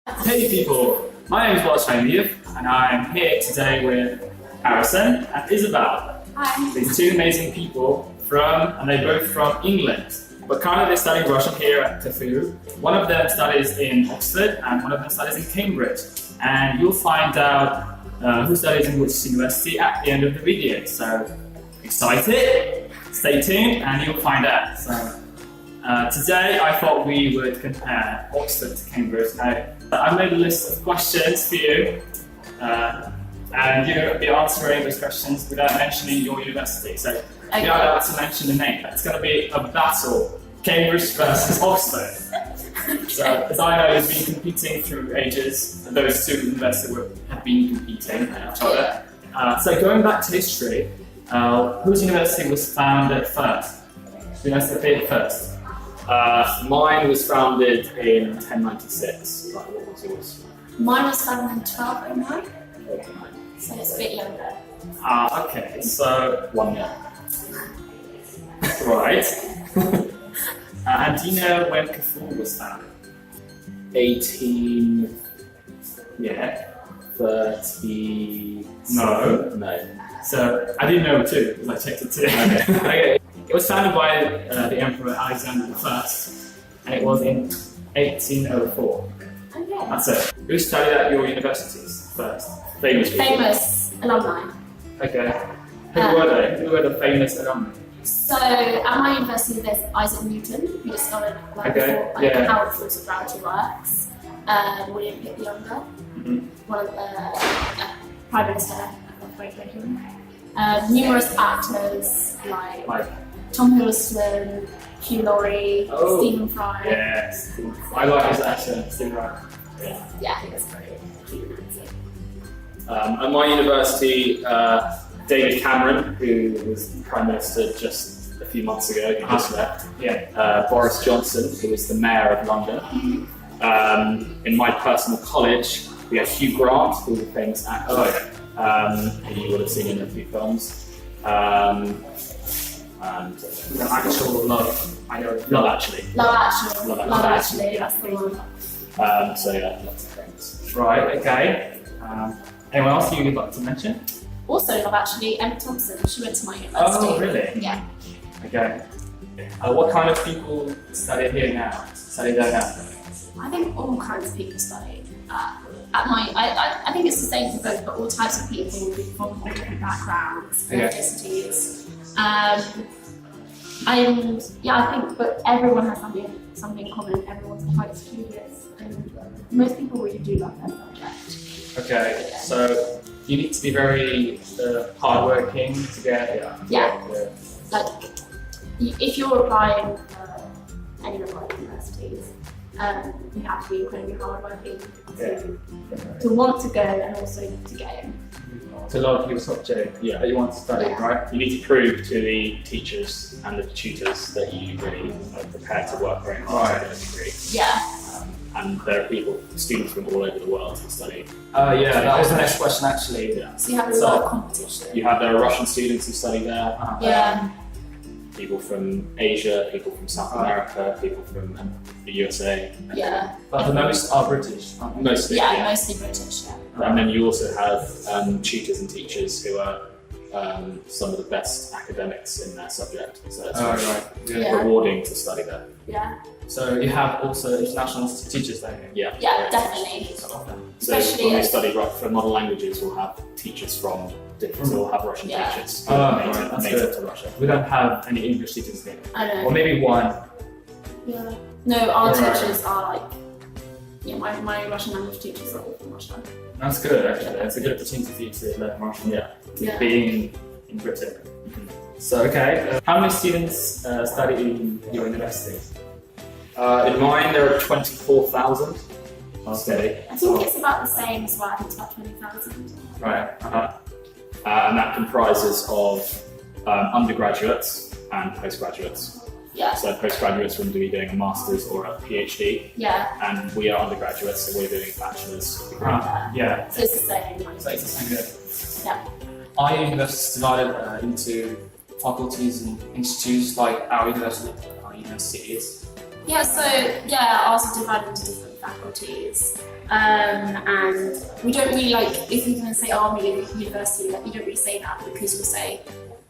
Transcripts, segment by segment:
Hey people, my name is Alisa and I'm here today with Harrison and Isabel. Hi. These two amazing people and they're both from England. But currently they study Russian here at TFU. One of them studies in Oxford and one of them studies in Cambridge. And you'll find out who studies in which university at the end of the video. So excited? Stay tuned and you'll find out. So today I thought we would compare Oxford to Cambridge. I made a list of questions for you, and you're going to be answering those questions without mentioning your university. So you're not allowed to mention the name. It's going to be a battle, Cambridge versus Oxford. So as I know, you've been competing through ages, and those two universities have been competing with each other. So going back to history, whose university was founded first? The university appeared first. Mine was founded in 1096. Right, what was yours? Mine was founded in 1209, so it's a bit younger. Okay, so 1 year. right. And do you know when Kafur was founded? 18... Yeah. 30... No. No. So I didn't know too, because I checked it too. Okay. It was founded by the Emperor Alexander I, and it was in 1804. Okay. That's it. Who studied at your universities first? Famous people. Famous alumni. Okay. Who were they? Who were the famous alumni? So at my university there's Isaac Newton, who discovered how the force of gravity works. William Pitt the Younger, one of the Prime Minister of Great Britain. Numerous actors like Tom Hiddleston, Hugh Laurie, Stephen Fry. Yes, I like his accent, Stephen Fry. Yeah, he was very cute. At my university, David Cameron, who was Prime Minister just a few months ago, who just left. Yeah. Boris Johnson, who was the Mayor of London. In my personal college, we had Hugh Grant, who was a famous actor. Who you would have seen in a few films. And Actual Love. I know. Love Actually. Love Actually, that's the one. So yeah, lots of things. Right, okay. Anyone else you'd like to mention? Also Love Actually, Emma Thompson, she went to my university. Oh, really? Yeah. Okay. What kind of people study here now? Study there now? I think all kinds of people study at my. I think it's the same for both, but all types of people from all different backgrounds, ethnicities. And yeah, I think, but everyone has something in common. Everyone's quite studious, and most people really do love their subject. Okay, so you need to be very hardworking to get. Like if you're applying for any of our universities, you have to be incredibly hardworking to want to go and also to get in. To love your subject that you want to study, right? You need to prove to the teachers and the tutors that you really are prepared to work very hard to get a degree. Yeah. And there are students from all over the world who study. Yeah, that was the next question actually. Yeah. So you have a lot of competition. There are Russian students who study there. Yeah. People from Asia, people from South America, people from the USA. Yeah. But the most are British. Mostly. Yeah, mostly British. Yeah. And then you also have tutors and teachers who are some of the best academics in their subject. So it's very rewarding to study there. Yeah. So you have also international teachers there? Yeah. Yeah, definitely. So Especially when we study for modern languages, we'll have teachers from different, so we'll have Russian teachers native to Russia. We don't have any English teachers here. I know. Or maybe one. Yeah. No, our teachers are like, my Russian language teachers are all from Russia. That's good actually. It's a good opportunity for you to learn Russian. Being in Britain. So how many students study in your university? In mine, there are 24,000. Okay. I think it's about the same as well. I think it's about 20,000. Right. And that comprises of undergraduates and postgraduates. Yeah. So postgraduates will be doing a master's or a PhD. Yeah. And we are undergraduates, so we're doing a bachelor's degree. Yeah. So it's the same. So it's the same. Yeah. Our university is divided into faculties and institutes like our university is. Yeah, so ours are divided into different faculties. And we don't really like, if you're going to say, oh, I'm going to university, like, you don't really say that because you'll say,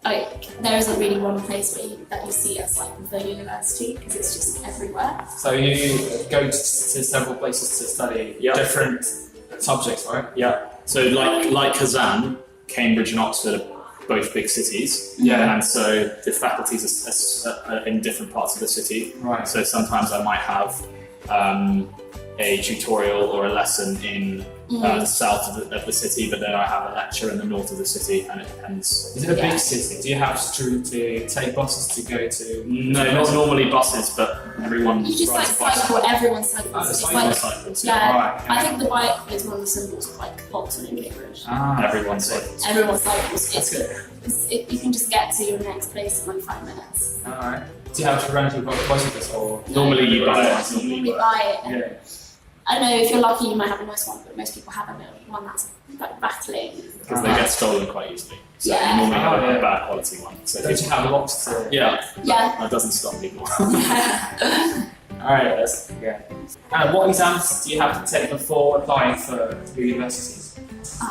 like, there isn't really one place that you see as like the university because it's just everywhere. So you go to several places to study different subjects, right? Yeah. So like Kazan, Cambridge and Oxford are both big cities. Yeah. And so the faculties are in different parts of the city. Right. So sometimes I might have a tutorial or a lesson in the south of the city, but then I have a lecture in the north of the city, and it depends. Is it a big city? Do you have to take buses to go to? No, not normally buses, but everyone You just like rides a bike. cycle, everyone cycles. Oh, It's cycle. like, Cycles, yeah, Right, I think the bike is one of the symbols of like Oxford and Cambridge. Everyone cycles. Everyone cycles. That's good. You can just get to your next place in like 5 minutes. Alright. Do you have to rent your bicycles or? Normally you buy it. You normally buy it. And Yeah. I don't know, if you're lucky you might have a nice one, but most people have one that's like battling. Because they get stolen quite easily. So Yeah. you normally have Oh, yeah. a bad quality one. So Don't you have lots to? yeah, Yeah. that doesn't stop people. Alright, that's yeah. And what exams do you have to take before applying for universities? So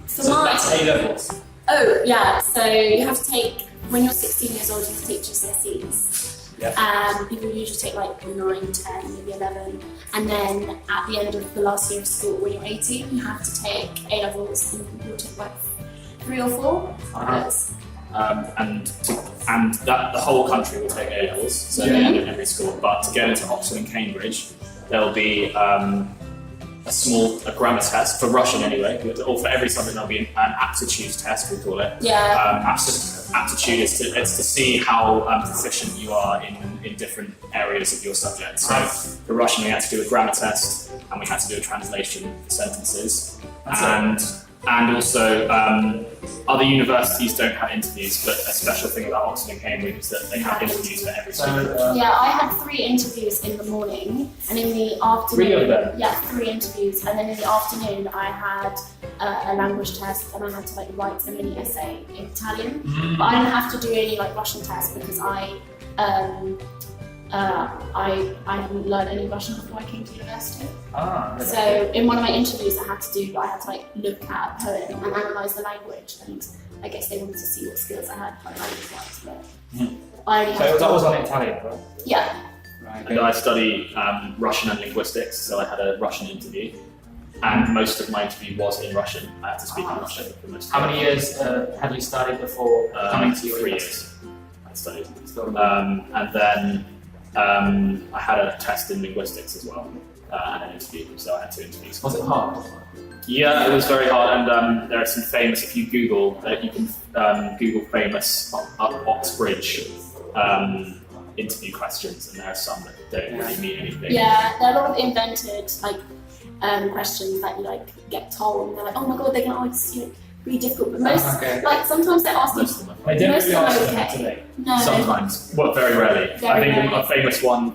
So mine, that's A levels. oh yeah, so you have to take, when you're 16 years old, you have to take GCSEs. Yeah. People usually take like 9, 10, maybe 11. And then at the end of the last year of school, when you're 18, you have to take A levels, and you'll take like 3 or 4. Yes. And that the whole country will take A levels, so Yeah. they end in every school. But to get into Oxford and Cambridge, there'll be a grammar test for Russian anyway, or for every subject there'll be an aptitude test, we call it. Yeah. Aptitude is to see how proficient you are in different areas of your subject. So for Russian we had to do a grammar test, and we had to do a translation for sentences, and also other universities don't have interviews, but a special thing about Oxford and Cambridge is that they have interviews for every student. Yeah, I had 3 interviews in the morning, and in the afternoon. 3 of them? Yeah, 3 interviews, and then in the afternoon I had a language test, and I had to like write a mini essay in Italian. But I didn't have to do any like Russian tests because I hadn't learned any Russian before I came to university. Okay. So in one of my interviews I had to like look at a poem and analyse the language, and I guess they wanted to see what skills I had language-wise, but I only had So to that was on Italian, right? Yeah. Right. And I study Russian and linguistics, so I had a Russian interview, and most of my interview was in Russian. I had to speak in Russian for most of How it. many years had you studied before coming to your 3 university? years I studied. And then I had a test in linguistics as well, and an interview, so I had 2 interviews. Was it hard? Yeah, it was very hard, and there are some famous, if you Google, you can Google famous Oxbridge interview questions, and there are some that don't really mean anything. Yeah, there are a lot of invented like questions that you like get told, and they're like, oh my god, they're gonna ask you really difficult. But most like sometimes they ask you. Most of them. They didn't Most really of them ask are them okay. today. No. Sometimes, well, very rarely. Very I think rarely. a famous one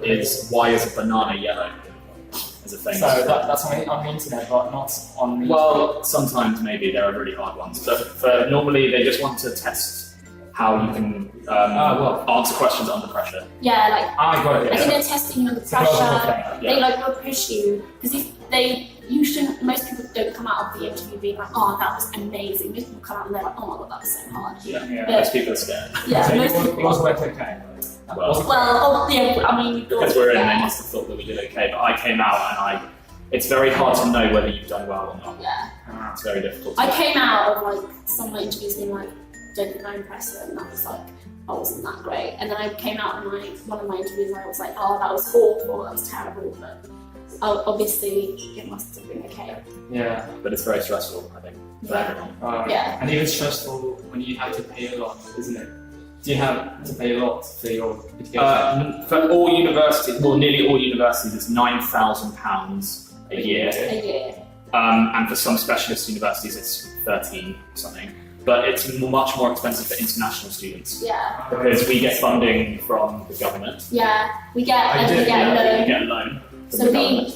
is why is a banana yellow? As a famous. So that's on the internet, but not on the. Well, sometimes maybe there are really hard ones, but normally they just want to test how you can answer questions under pressure. Yeah, like I got it. I think Yeah. they're testing you under It's a global pressure. thing. They like will push you because if you shouldn't. Most people don't come out of the interview being like, oh, that was amazing. Most people come out and they're like, oh my god, that was so hard. Yeah. Most people are scared. Yeah, So most it people. was worth okay. Well, Well, yeah, I mean, you thought, because we're in, they yeah. must have thought that we did okay. But I came out and it's very hard to know whether you've done well or not. Yeah. It's very difficult. I came out of like some of my interviews being like, don't think I impressed her, and that was like, I wasn't that great. And then I came out in one of my interviews and I was like, oh, that was awful, that was terrible, but obviously it must have been okay. Yeah. But it's very stressful, I think, for Yeah. everyone. Yeah. And even stressful when you have to pay a lot, isn't it? Do you have to pay a lot for your education? For all universities, well, nearly all universities, it's £9,000 a year. A year. And for some specialist universities, it's 13 something. But it's much more expensive for international students Yeah. because we get funding from the government. Yeah. We get I we did, get a We loan. get a loan from So the government.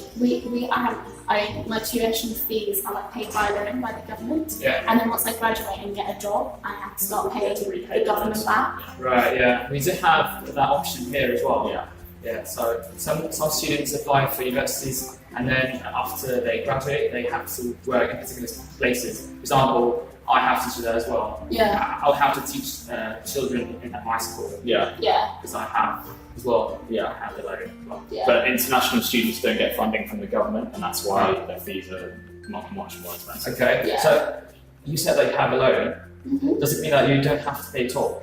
my tuition fees are like paid by loan by the government. Yeah. And then once I graduate and get a job, I have to start paying To repay the government loans. back. Right, yeah. We do have that option here as well. Yeah. Yeah, so some students apply for universities and then after they graduate, they have to work in particular places. For example, I have to do that as well. Yeah. I'll have to teach children at my school. Yeah. Yeah. Because I have as well. Yeah. I have the loan as well. Yeah. But international students don't get funding from the government, and that's why their fees are much more expensive. Okay. Yeah. So you said that you have a loan. Mm-hmm. Does it mean that you don't have to pay at all?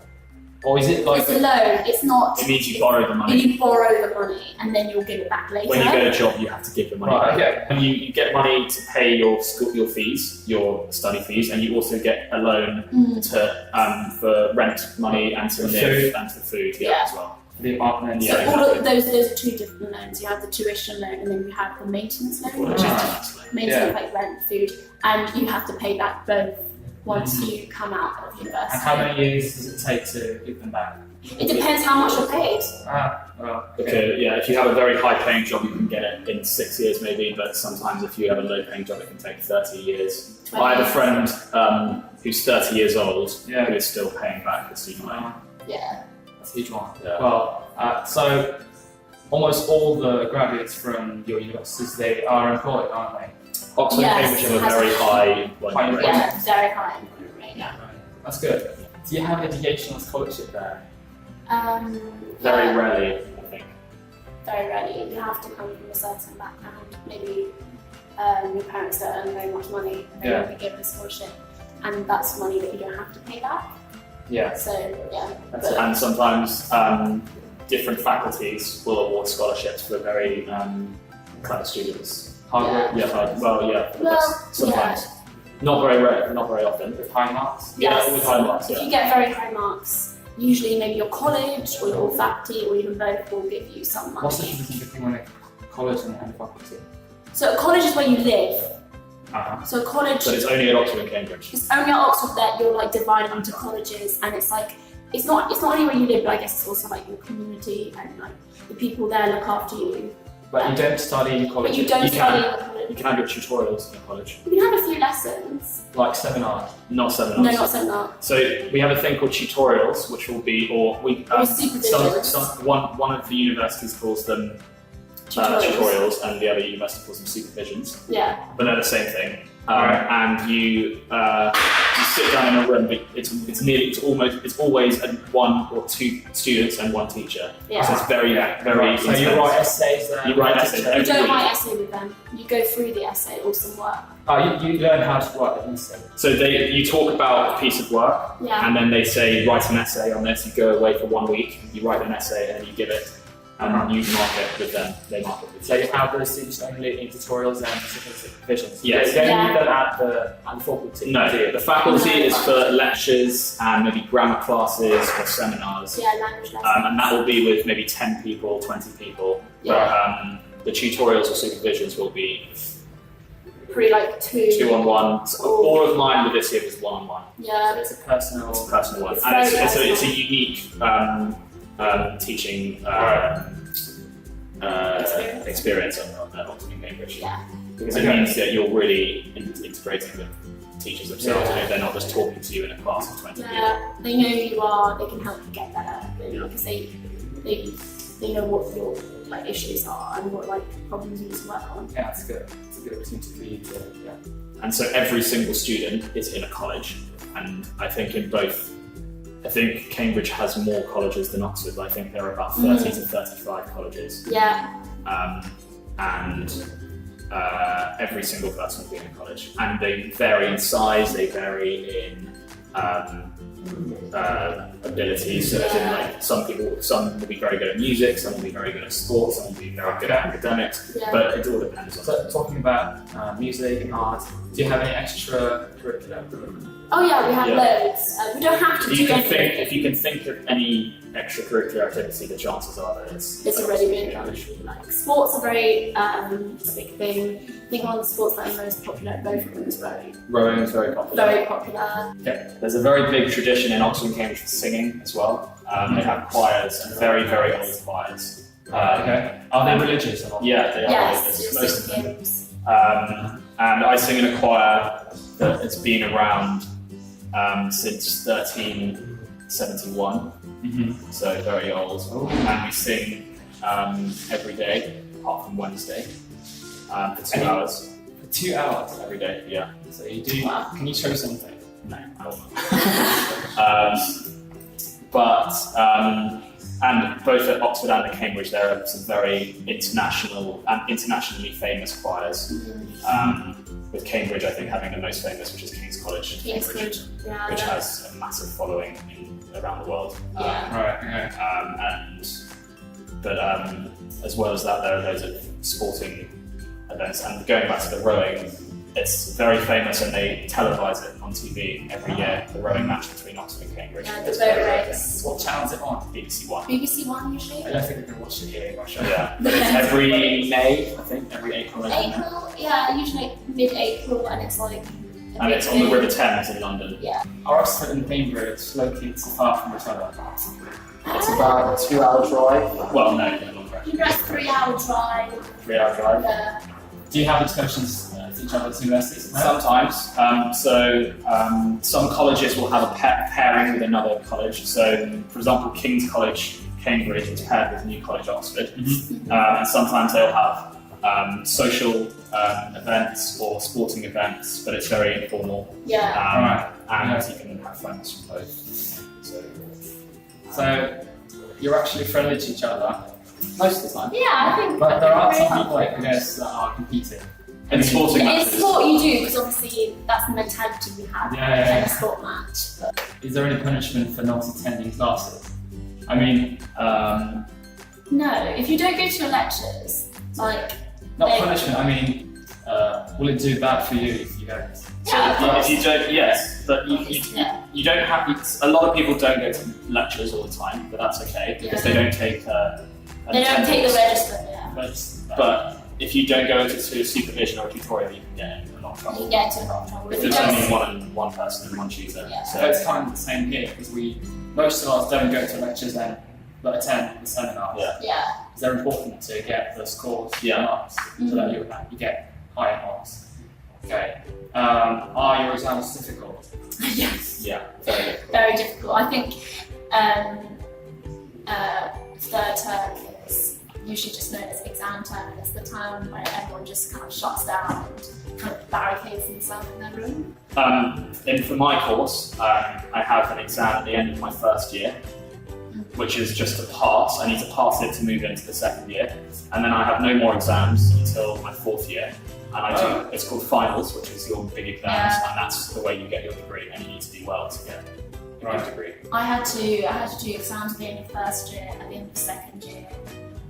Or is it like It's a loan. It's not. It means you borrow the money. You borrow the money and then you'll give it back later. When you get a job, you have to give the money Right, back. okay. When you get money to pay your fees, your study fees, and you also get a loan to for rent money and to live and for food as well. For the apartment? So Yeah, all of those are two different loans. You have the tuition loan and then you have the maintenance loan, which is maintenance like rent, food, and you have to pay back both once you come out of university. And how many years does it take to give them back? It depends how much you're paid. Well, Okay, yeah, if you have a very high-paying job, you can get it in 6 years maybe, but sometimes if you have a low-paying job, it can take 30 years. 20 I have a years. friend who's 30 years old who Yeah. is still paying back the student loan. Yeah. That's a huge one. Yeah. Well, so almost all the graduates from your universities, they are employed, aren't they? Oxford and Yes, Cambridge have a very high employment rate. Yeah, very high employment rate, yeah. That's good. Do you have educational scholarship there? Very yeah, rarely, I think. very rarely. You have to come from a certain background. Maybe your parents don't earn very much money, they Yeah. will be given a scholarship, and that's money that you don't have to pay back. Yeah. So, yeah. And sometimes different faculties will award scholarships for very clever students. Hardware? Yeah, Well, sometimes. Not very rare, not very often. With high marks? Yes. With high marks, If you get very high marks, usually maybe your college or your faculty or even both will give you some money. What's the difference between a college and faculty? So college is where you live. So college But it's only at Oxford and Cambridge. it's only at Oxford that you're like divided into colleges, and it's like it's not only where you live, but I guess it's also like your community and like the people there look after you. But you don't study in college? But you don't You study can. in the college. You can have your tutorials in college. You can have a few lessons. Like seminars? Not seminars. No, not seminar. So we have a thing called tutorials, which will be, Or supervisions. one of the universities calls them tutorials, and the other university calls them supervisions. Yeah. But they're the same thing. Right. And you sit down in a room, but it's always one or two students and one teacher. Yeah. So it's very Right. So you intense. write essays there? You write essays You every don't week. write essay with them. You go through the essay or some work. You learn how to write an essay. So you talk about a piece of work, Yeah. and then they say write an essay on this. You go away for 1 week, you write an essay, and then you give it, and you mark it with them. They mark it with So you. you have those students only in tutorials and supervisions? Yes. You don't Yeah. need them at the faculty? No, do you? the faculty is for lectures and maybe grammar classes or seminars, Yeah, language lessons. and that will be with maybe 10 people, 20 people. Yeah. But the tutorials or supervisions will be Pretty like two. 2-on-1. So all of mine with this year was 1-on-1. Yeah. It's a personal... It's a personal one, It's and it's very a personal. unique teaching experience at Oxford and Cambridge. Yeah. Because it means that you're really integrating with teachers themselves. Yeah. They're not just talking to you in a class of 20 people. Yeah, they know who you are. They can help you get better because they know what your like issues are and what like problems you need to work on. Yeah, it's good. It's a good opportunity for you to... And so every single student is in a college, and I think Cambridge has more colleges than Oxford. I think there are about 30 to 35 colleges. Yeah. And every single person will be in a college, and they vary in size, they vary in abilities. So as in, like, some will be very good at music, some will be very good at sports, some will be very good at academics, Yeah. but it all depends on. So talking about music and art, do you have any extracurricular? Oh yeah, we have Yeah. loads. We don't have to If do you can anything. if you can think of any extracurricular activity, the chances are that It's already been done. Like sports are very a big thing. I think one of the sports that are most popular, both of them is Rowing is very popular. very popular. Okay. There's a very big tradition in Oxford and Cambridge for singing as well. They have choirs, and very, very old choirs. Okay. Are they religious or not? Yeah, they are Yes, religious, it's most of them. games. And I sing in a choir that has been around since 1371, so very old. And we sing every day, apart from Wednesday. for 2 hours For 2 hours. every day. Yeah. So you do. Can you show something? No, I don't know. And both at Oxford and at Cambridge, there are some very internationally famous choirs. With Cambridge, I think, having the most famous, which is King's College, Cambridge, which has a massive following around the world. But as well as that, there are loads of sporting events. And going back to the rowing, it's very famous, and they televise it on TV every year. The rowing match between Oxford and Cambridge. Yeah, the boat race. What channel is it on? BBC One. BBC One usually. I don't think we can watch it here in Russia. Yeah, but it's every May, I think, every April. April, yeah, usually mid-April, and it's like. And it's on the River Thames in London. Yeah. Are Oxford and Cambridge located far from each other? It's about a 2-hour drive. Well, no, longer. You guys 3-hour drive. 3-hour drive. Yeah. Do you have discussions to each other's universities? Sometimes. Some colleges will have a pairing with another college. So, for example, King's College, Cambridge is paired with New College, Oxford. And sometimes they'll have social events or sporting events, but it's very informal. Yeah. And you can have friends from both. So you're actually friendly to each other Most of the time. Yeah, I think. but there are some very people, I guess, that are competing. In sporting In matches. sport you do, because obviously that's the mentality we have in a sport match. But Is there any punishment for not attending classes? I mean, no, if you don't go to your lectures, like. not punishment, I mean, will it do bad for you if you don't? Yeah, If you don't, yes, but you don't have. A lot of people don't go to lectures all the time, but that's okay because they don't take. They don't take the register. Yeah. But if you don't go to supervision or a tutorial, you can get in a lot of trouble. You get into a lot of trouble. If there's only one person and one tutor. Yeah. So it's kind of the same here because most of us don't go to lectures then, but attend the seminars. Yeah. Because they're important to get the scores marks so that you get higher marks. Okay. Are your exams difficult? Yes. Yeah, very difficult. Very difficult. I think third term is usually just known as exam term. It's the time where everyone just kind of shuts down and kind of barricades themselves in their room. And for my course, I have an exam at the end of my first year, which is just a pass. I need to pass it to move into the second year, and then I have no more exams until my fourth year. And I do. It's called finals, which is your big exams, and that's the way you get your degree. And you need to do well to get your degree. I had to do exams at the end of first year, at the end of second year,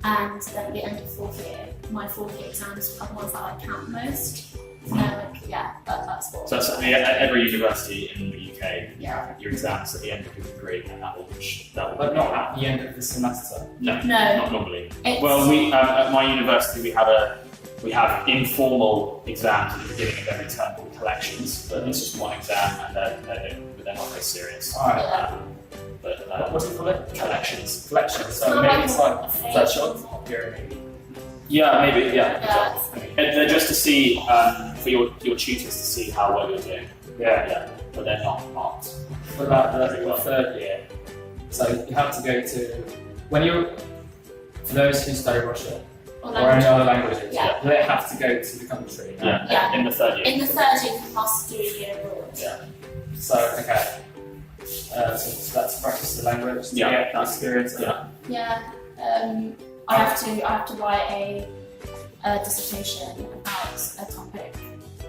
and then at the end of fourth year. My fourth year exams are the ones that I count most. So that's what. So that's at every university in the UK. You have your exams at the end of your degree, and that will. But not at the end of the semester. No, not normally. Well, we at my university we have informal exams at the beginning of every term called collections, but it's just one exam, and they're not very serious. Alright. What do you call it? Collections. Collections. So maybe it's like a short period, maybe. Yeah, maybe. Yeah. Yeah. They're just to see for your tutors to see how well you're doing. Yeah. But they're not marked. What about the third year? So you have to go to for those who study Russian or any other languages, do they have to go to the country? Yeah. In the third year. In the third year, you must do a year abroad. Yeah. So okay. So that's practice the language. To get that experience. Yeah. I have to write a dissertation about a topic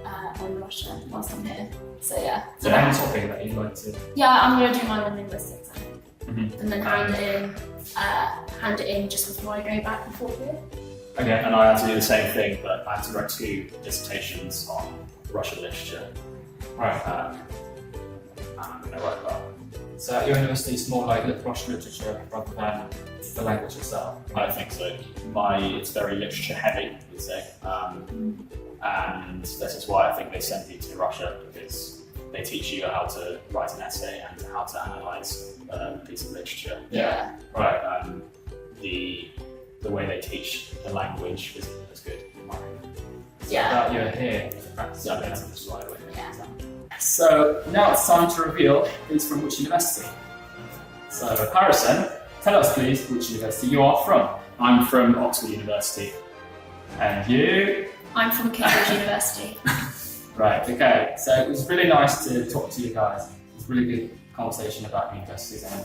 on Russia whilst I'm here. So yeah. So any topic that you'd like to. Yeah, I'm gonna do my linguistics Mm-hmm. and then hand it in just before I go back and forth here. Okay. And I have to do the same thing, but I have to write 2 dissertations on Russian literature. Right. And I'm going to write about. So at your university, it's more like Russian literature rather than the language itself. I don't think so. It's very literature heavy, you'd say. And this is why I think they send you to Russia, because they teach you how to write an essay and how to analyse a piece of literature. Yeah. Right. The way they teach the language isn't as good, in my opinion. That you're here to practice. Yeah, that's why I went. So now it's time to reveal who's from which university. So Harrison, tell us please which university you are from. I'm from Oxford University. And you? I'm from Cambridge University. Right, okay. So it was really nice to talk to you guys. It was a really good conversation about universities, and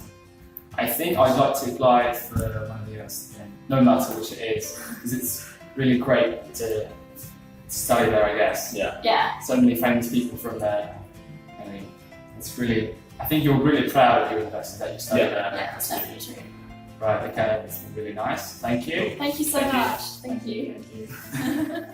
I think I'd like to apply for one of the universities, no matter which it is, because it's really great to study there, I guess. Yeah. Yeah. So many famous people from there. I mean, it's really, I think you're really proud of your university that you studied there. Yeah, that's definitely true. Right, okay, it's been really nice. Thank you. Thank you so Thank you. much. Thank you. Thank you.